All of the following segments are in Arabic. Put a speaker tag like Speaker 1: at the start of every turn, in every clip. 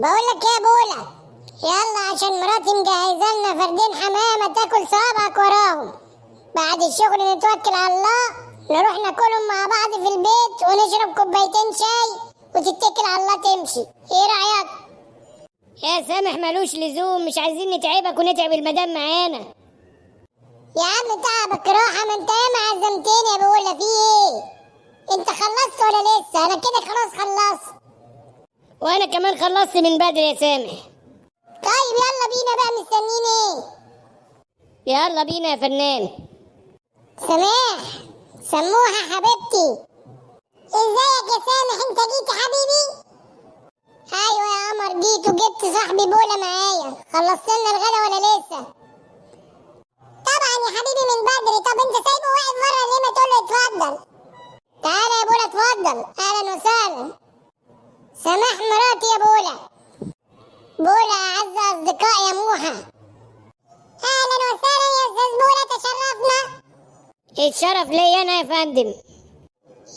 Speaker 1: بقولك يا بولا، يلا عشان مراتي مجهزه لنا فردين حمامه تاكل صوابعك وراهم. بعد الشغل نتوكل على الله، نروح ناكلهم مع بعض في البيت ونشرب كوبايتين شاي وتتكل على الله تمشي. ايه رايك؟
Speaker 2: يا سامح ملوش لزوم، مش عايزين نتعبك ونتعب المدام معانا.
Speaker 1: يا عم تعبك راحه، ما انت ياما عزمتني يا بولا، في ايه؟ انت خلصت ولا لسه؟ انا كده خلاص خلصت.
Speaker 2: وانا كمان خلصت من بدري يا سامح.
Speaker 1: طيب يلا بينا بقى، مستنيين ايه؟
Speaker 2: يلا بينا يا فنان.
Speaker 1: سماح، سموحه حبيبتي، ازيك يا سامح؟ انت جيت يا حبيبي؟ ايوه يا قمر جيت، وجبت صاحبي بولا معايا. خلصت لنا الغدا ولا لسه؟ طبعا يا حبيبي من بدري. طب انت سايبه واقف بره ليه؟ ما تقول له اتفضل. تعالى يا بولا اتفضل، اهلا وسهلا. سماح مراتي يا بولا. بولا اعز اصدقاء يا موحه. اهلا وسهلا يا استاذ بولا، تشرفنا.
Speaker 2: الشرف ليا انا يا فندم.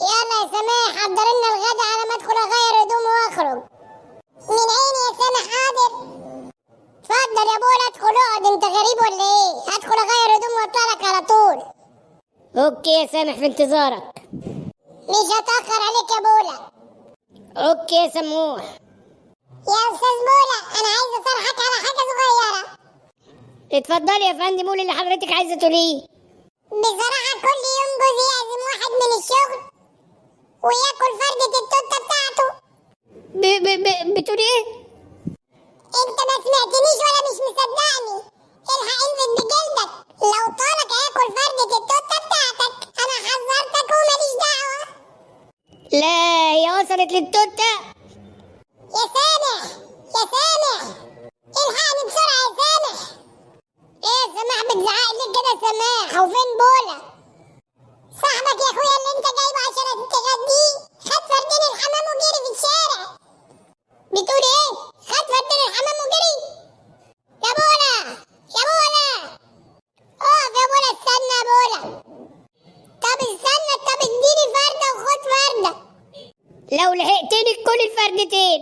Speaker 1: يلا يا سماح حضر لنا الغدا على ما ادخل اغير هدومي واخرج. من عيني يا سامح، حاضر. اتفضل يا بولا ادخل اقعد، انت غريب ولا ايه؟ هدخل اغير هدومي واطلع لك على طول.
Speaker 2: اوكي يا سامح، في انتظارك.
Speaker 1: مش هتاخر عليك يا بولا.
Speaker 2: اوكي يا سموح.
Speaker 1: يا استاذ بولا انا عايزه اصرحك على حاجه صغيره.
Speaker 2: اتفضلي يا فندم، قولي اللي حضرتك عايزه تقوليه.
Speaker 1: بصراحه كل يوم جوزي يعزم واحد من الشغل وياكل فردة التوته بتاعته.
Speaker 2: بتقولي ايه؟
Speaker 1: انت ما سمعتنيش ولا مش مصدقني؟ الحق انزل بجلدك، لو طالك هياكل فردة التوته بتاعتك. انا حذرتك وماليش دعوه.
Speaker 2: لا، هي وصلت للتوته.
Speaker 1: يا سامح، يا سامح الحقني بسرعه يا سامح. ايه يا سماح بتزعق ليه كده يا سماح؟ وفين بولا؟ صاحبك يا اخويا اللي انت جايبه عشان تغديه خد فردين الحمام وجري في الشارع. بتقول ايه؟ خد فردين الحمام وجري؟ يا بولا، يا بولا اقف يا بولا، استنى يا بولا. طب استنى، طب اديني فرده وخد فرده.
Speaker 2: لو لحقتني كل الفردتين.